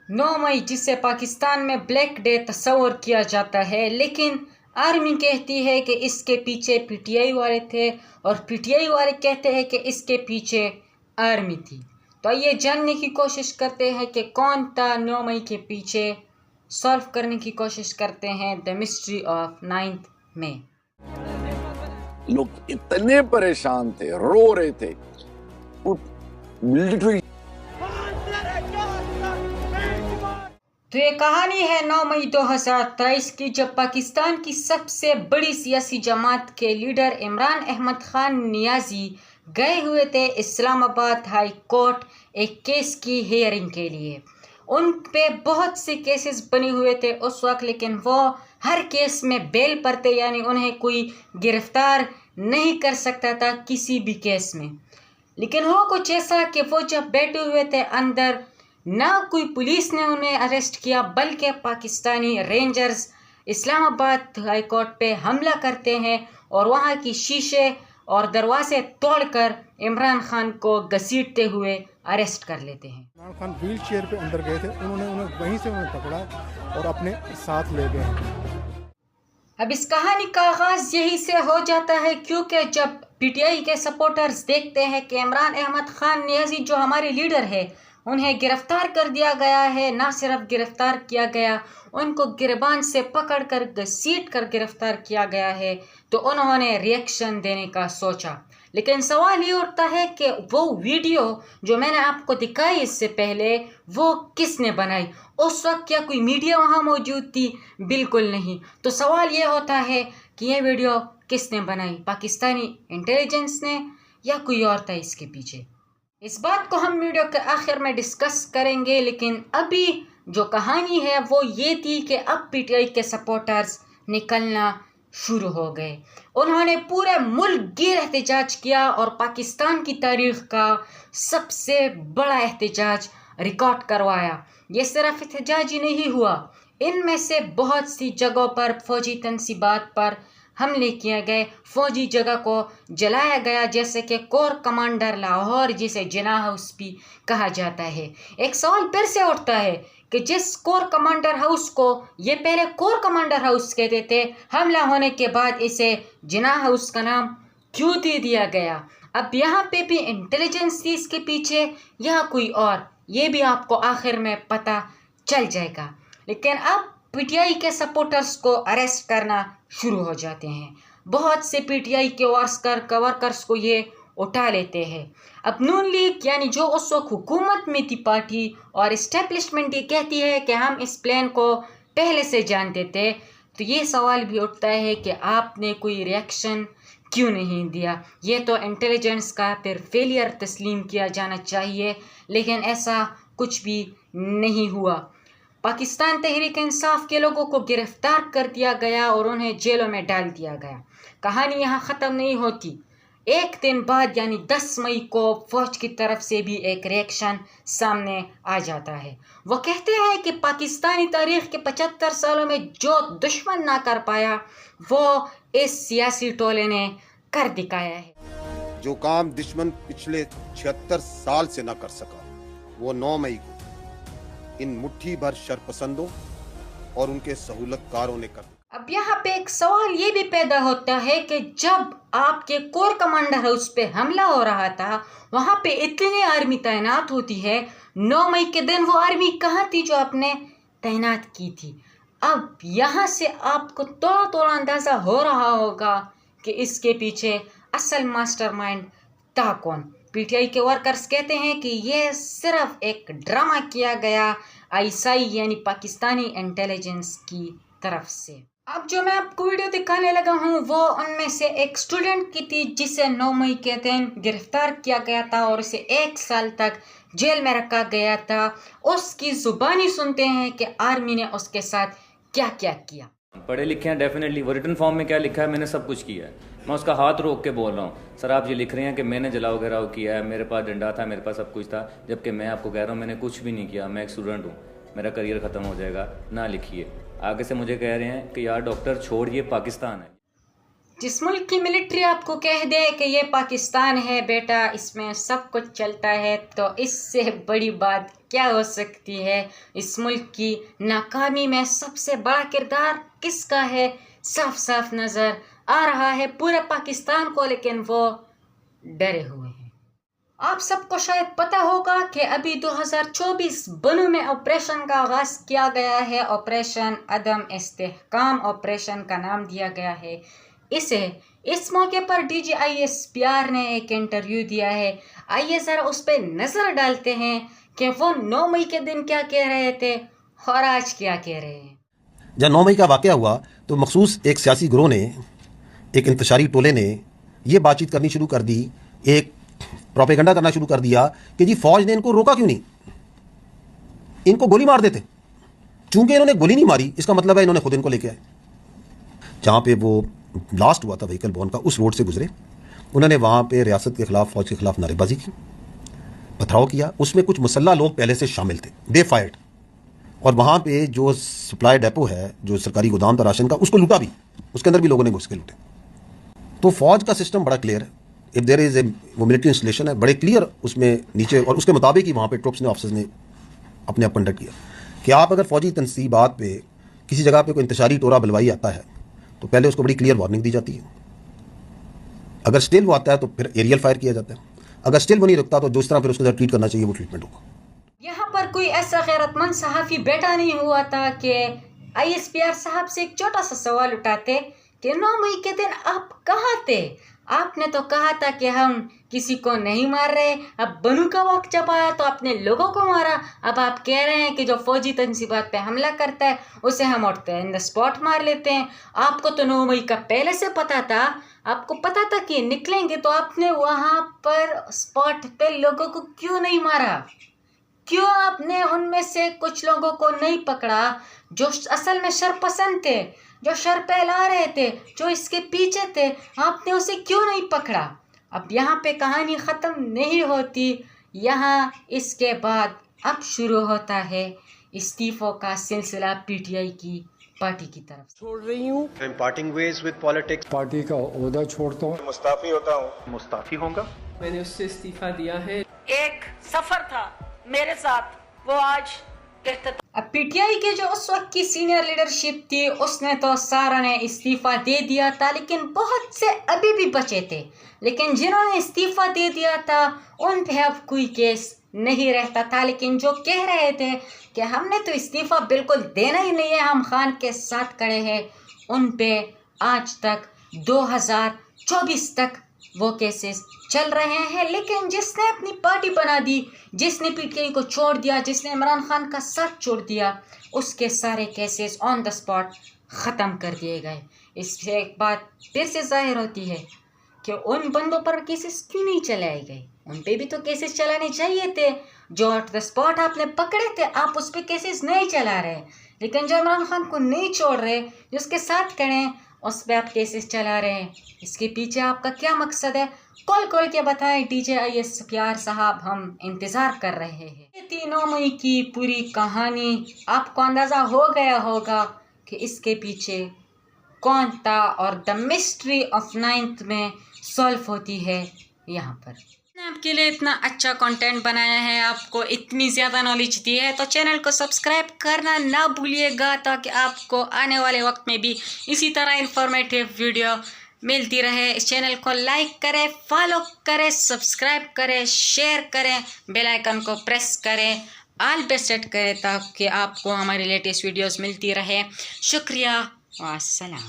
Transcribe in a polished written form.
9 मई जिसे पाकिस्तान में black day तस्वर किया जाता है, लेकिन आर्मी कहती है कि इसके पीछे पीटीआई वाले थे और पीटीआई वाले कहते हैं कि इसके पीछे आर्मी थी। तो आइए जानने की कोशिश करते हैं कि कौन था 9 मई के पीछे। सॉल्व करने की कोशिश करते हैं द मिस्ट्री ऑफ 9th मई। लोग इतने परेशान थे, रो रहे थे। मिलिट्री तो ये कहानी है 9 मई 2023 की, जब पाकिस्तान की सबसे बड़ी सियासी जमात के लीडर इमरान अहमद खान नियाजी गए हुए थे इस्लामाबाद हाई कोर्ट एक केस की हियरिंग के लिए। उन पे बहुत से केसेस बने हुए थे उस वक्त, लेकिन वो हर केस में बेल पर थे, यानी उन्हें कोई गिरफ्तार नहीं कर सकता था किसी भी केस में। लेकिन हो कुछ ऐसा कि वो जब बैठे हुए थे अंदर, ना कोई पुलिस ने उन्हें अरेस्ट किया, बल्कि Pakistani rangers Islamabad high court पे हमला करते हैं और वहाँ की शीशे और दरवाजे तोड़कर इमरान खान को घसीटते हुए अरेस्ट कर लेते हैं। इमरान खान व्हील चेयर पे अंदर गए थे, उन्होंने वहीं से उन्हें पकड़ा और अपने साथ ले गए। अब इस कहानी का आगाज यही से हो जाता है, क्योंकि जब पीटीआई के सपोर्टर्स देखते हैं कि इमरान अहमद खान नियाजी जो हमारे लीडर है उन्हें गिरफ्तार कर दिया गया है, ना सिर्फ गिरफ्तार किया गया, उनको गिरबान से पकड़कर घसीट कर गिरफ्तार किया गया है, तो उन्होंने रिएक्शन देने का सोचा। लेकिन सवाल ये उठता है कि वो वीडियो जो मैंने आपको दिखाई इससे पहले, वो किसने बनाई? उस वक्त क्या कोई मीडिया वहाँ मौजूद थी? बिल्कुल नहीं। तो सवाल ये होता है कि ये वीडियो किसने बनाई? पाकिस्तानी इंटेलिजेंस ने या कोई और था इसके पीछे? इस बात को हम वीडियो के आखिर में डिस्कस करेंगे, लेकिन अभी जो कहानी है वो ये थी कि अब पीटीआई के सपोर्टर्स निकलना शुरू हो गए। उन्होंने पूरे मुल्क गिर एहतजाज किया और पाकिस्तान की तारीख का सबसे बड़ा एहतजाज रिकॉर्ड करवाया। ये सिर्फ एहतजाज ही नहीं हुआ, इनमें से बहुत सी जगहों पर फौजी तनसीबात पर हमले किए गए, फौजी जगह को जलाया गया, जैसे कि कोर कमांडर लाहौर, जिसे जिना हाउस भी कहा जाता है। एक सवाल फिर से उठता है कि जिस कोर कमांडर हाउस को ये पहले कोर कमांडर हाउस कहते थे, हमला होने के बाद इसे जिना हाउस का नाम क्यों दे दिया गया? अब यहाँ पे भी इंटेलिजेंस थी इसके पीछे या कोई और, ये भी आपको आखिर में पता चल जाएगा। लेकिन अब पीटीआई के सपोर्टर्स को अरेस्ट करना शुरू हो जाते हैं। बहुत से पीटीआई के वर्कर्स को ये उठा लेते हैं। अब नून लीग यानी जो उस वक्त हुकूमत में थी पार्टी और इस्टेब्लिशमेंट ये कहती है कि हम इस प्लान को पहले से जानते थे। तो ये सवाल भी उठता है कि आपने कोई रिएक्शन क्यों नहीं दिया? ये तो इंटेलिजेंस का फिर फेलियर तस्लीम किया जाना चाहिए, लेकिन ऐसा कुछ भी नहीं हुआ। पाकिस्तान तहरीक इंसाफ के लोगों को गिरफ्तार कर दिया गया और उन्हें जेलों में डाल दिया गया। कहानी यहाँ ख़त्म नहीं होती। एक दिन बाद यानी 10 मई को फौज की तरफ से भी एक रिएक्शन सामने आ जाता है। वो कहते हैं कि पाकिस्तानी तारीख़ के 75 सालों में जो दुश्मन ना कर पाया, वो इस सियासी टोले ने कर दिखाया है। जो काम दुश्मन पिछले 76 साल से ना कर सका, वो 9 मई को इन मुट्ठी भर शरपसंदों और उनके सहूलतकारों ने कर। अब यहाँ पे एक सवाल ये भी पैदा होता है कि जब आपके कोर कमांडर हाउस पे हमला हो रहा था, वहाँ पे इतनी आर्मी तैनात होती है, 9 मई के दिन वो आर्मी कहाँ थी जो आपने तैनात की थी? अब यहाँ से आपको थोड़ा थोड़ा अंदाज़ा हो रहा होगा कि इसके पीछे असल मास्टरमाइंड था कौन। पीटीआई के वर्कर्स कहते हैं कि ये सिर्फ एक ड्रामा किया गया आईएसआई यानी पाकिस्तानी इंटेलिजेंस की तरफ से। अब जो मैं आपको वीडियो दिखाने लगा हूँ वो उनमें से एक स्टूडेंट की थी, जिसे 9 मई के दिन गिरफ्तार किया गया था और उसे 1 साल तक जेल में रखा गया था। उसकी जुबानी सुनते हैं कि आर्मी ने उसके साथ क्या क्या किया। पढ़े लिखे हैं डेफिनेटली, वो रिटर्न फॉर्म में क्या लिखा है मैंने सब कुछ किया है। मैं उसका हाथ रोक के बोल रहा हूँ, सर आप ये लिख रहे हैं कि मैंने जलाओ घेराव किया है, मेरे पास डंडा था, मेरे पास सब कुछ था, जबकि मैं आपको कह रहा हूँ मैंने कुछ भी नहीं किया, मैं एक स्टूडेंट हूँ, मेरा करियर ख़त्म हो जाएगा, ना लिखिए। आगे से मुझे कह रहे हैं कि यार डॉक्टर छोड़िए, पाकिस्तान है। جس ملک کی ملٹری آپ کو کہہ دے کہ یہ پاکستان ہے بیٹا، اس میں سب کچھ چلتا ہے، تو اس سے بڑی بات کیا ہو سکتی ہے؟ اس ملک کی ناکامی میں سب سے بڑا کردار کس کا ہے؟ صاف صاف نظر آ رہا ہے پورے پاکستان کو، لیکن وہ ڈرے ہوئے ہیں۔ آپ سب کو شاید پتہ ہوگا کہ ابھی 2024 بنوں میں آپریشن کا آغاز کیا گیا ہے۔ آپریشن عدم استحکام آپریشن کا نام دیا گیا ہے اسے۔ اس موقع پر D G I S P R نے ایک انٹرویو دیا ہے، آئیے ذرا اس پہ نظر ڈالتے ہیں کہ وہ 9 مئی کے دن کیا کہہ رہے تھے اور آج کیا کہہ رہے ہیں۔ جب 9 مئی کا واقعہ ہوا تو مخصوص ایک سیاسی گروہ نے، ایک انتشاری ٹولے نے یہ بات چیت کرنی شروع کر دی، ایک پروپیگنڈا کرنا شروع کر دیا کہ جی فوج نے ان کو روکا کیوں نہیں، ان کو گولی مار دیتے۔ چونکہ انہوں نے گولی نہیں ماری، اس کا مطلب ہے انہوں نے خود ان کو لے کے آئے۔ جہاں پہ وہ بلاسٹ ہوا تھا وہیکل بون کا، اس روڈ سے گزرے، انہوں نے وہاں پہ ریاست کے خلاف، فوج کے خلاف نعرے بازی کی، پتھراؤ کیا۔ اس میں کچھ مسلح لوگ پہلے سے شامل تھے، دے فائرڈ، اور وہاں پہ جو سپلائی ڈیپو ہے، جو سرکاری گودام تھا راشن کا، اس کو لوٹا بھی، اس کے اندر بھی لوگوں نے گھس کے لوٹے۔ تو فوج کا سسٹم بڑا کلیئر ہے، اف دیر از اے وہ ملٹری انسٹالیشن ہے، بڑے کلیئر اس میں نیچے، اور اس کے مطابق ہی وہاں پہ ٹروپس نے، آفیسرز نے اپنے آپ کنڈکٹ کیا کہ آپ اگر فوجی تنصیبات پہ کسی جگہ پہ کوئی انتشاری ٹورا بلوائی آتا ہے تو پہلے اس کو بڑی کلیئر وارننگ دی جاتی ہے۔ اگر اسٹل وہ آتا ہے تو پھر ایریل فائر کیا جاتا ہے، اگر اسٹل وہ نہیں رکتا تو جس طرح پھر اس کو ٹریٹ کرنا چاہیے وہ ٹریٹمنٹ ہوگا۔ یہاں پر کوئی ایسا غیرت مند صحافی بیٹھا نہیں ہوا تھا کہ آئی ایس پی آر صاحب سے ایک چھوٹا سا سوال اٹھاتے کہ 9 مئی کے دن آپ کہاں تھے؟ آپ نے تو کہا تھا کہ ہم کسی کو نہیں مار رہے، اب بنو کا وقت جب آیا تو اپنے لوگوں کو مارا، اب آپ کہہ رہے ہیں کہ جو فوجی تنصیبات پہ حملہ کرتا ہے اسے ہم اٹھتے ہیں ان دا اسپاٹ مار لیتے ہیں۔ آپ کو تو 9 مئی کا پہلے سے پتا تھا، آپ کو پتا تھا کہ نکلیں گے، تو آپ نے وہاں پر اسپاٹ پہ لوگوں کو کیوں نہیں مارا؟ کیوں آپ نے ان میں سے کچھ لوگوں کو نہیں پکڑا جو اصل میں شر پسند تھے، جو شر پھیلا رہے تھے، جو اس کے پیچھے تھے؟ آپ نے اسے کیوں نہیں پکڑا؟ اب یہاں پہ کہانی ختم نہیں ہوتی، یہاں اس کے بعد اب شروع ہوتا ہے استعفوں کا سلسلہ پی ٹی آئی کی پارٹی کی طرف سے۔ چھوڑ رہی ہوں، parting ways with politics. Party का ओहदा छोड़ता हूँ। मुस्ताफी होता हूँ, मुस्ताफी होगा। میں نے اس سے استعفیٰ دیا ہے۔ ایک سفر تھا میرے ساتھ، وہ آج اختتام۔ اب پی ٹی آئی کے جو اس وقت کی سینئر لیڈرشپ تھی، اس نے تو سارا نے استعفیٰ دے دیا تھا، لیکن بہت سے ابھی بھی بچے تھے، لیکن جنہوں نے استعفیٰ دے دیا تھا ان پہ اب کوئی کیس نہیں رہتا تھا، لیکن جو کہہ رہے تھے کہ ہم نے تو استعفیٰ بالکل دینا ہی نہیں ہے، ہم خان کے ساتھ کھڑے ہیں، ان پہ آج تک 2024 تک وہ کیسز چل رہے ہیں۔ لیکن جس نے اپنی پارٹی بنا دی، جس نے پی ٹی آئی کو چھوڑ دیا، جس نے عمران خان کا ساتھ چھوڑ دیا، اس کے سارے کیسز آن دا اسپاٹ ختم کر دیے گئے۔ اس سے ایک بات پھر سے ظاہر ہوتی ہے کہ ان بندوں پر کیسز کیوں نہیں چلائے گئے؟ ان پہ بھی تو کیسز چلانے چاہیے تھے، جو آن دا اسپاٹ آپ نے پکڑے تھے، آپ اس پہ کیسز نہیں چلا رہے، لیکن جو عمران خان کو نہیں چھوڑ رہے، جو اس کے ساتھ کھڑے ہیں، اس پہ آپ کیسز چلا رہے ہیں۔ اس کے پیچھے آپ کا کیا مقصد ہے؟ کھول کے بتائیں D J I S P are صاحب، ہم انتظار کر رہے ہیں۔ یہ تھی 9 مئی کی پوری کہانی، آپ کو اندازہ ہو گیا ہوگا کہ اس کے پیچھے کون تھا، اور دا مسٹری آف 9th میں سالو ہوتی ہے یہاں پر۔ آپ کے لیے اتنا اچھا کنٹینٹ بنایا ہے، آپ کو اتنی زیادہ نالج دی ہے، تو چینل کو سبسکرائب کرنا نہ بھولیے گا، تاکہ آپ کو آنے والے وقت میں بھی اسی طرح انفارمیٹیو ویڈیو ملتی رہے۔ اس چینل کو لائک کریں، فالو کریں، سبسکرائب کریں، شیئر کریں، بیل آئیکن کو پریس کریں، آل پہ سیٹ کریں، تاکہ آپ کو ہماری لیٹسٹ ویڈیوز ملتی رہے۔ شکریہ، والسلام۔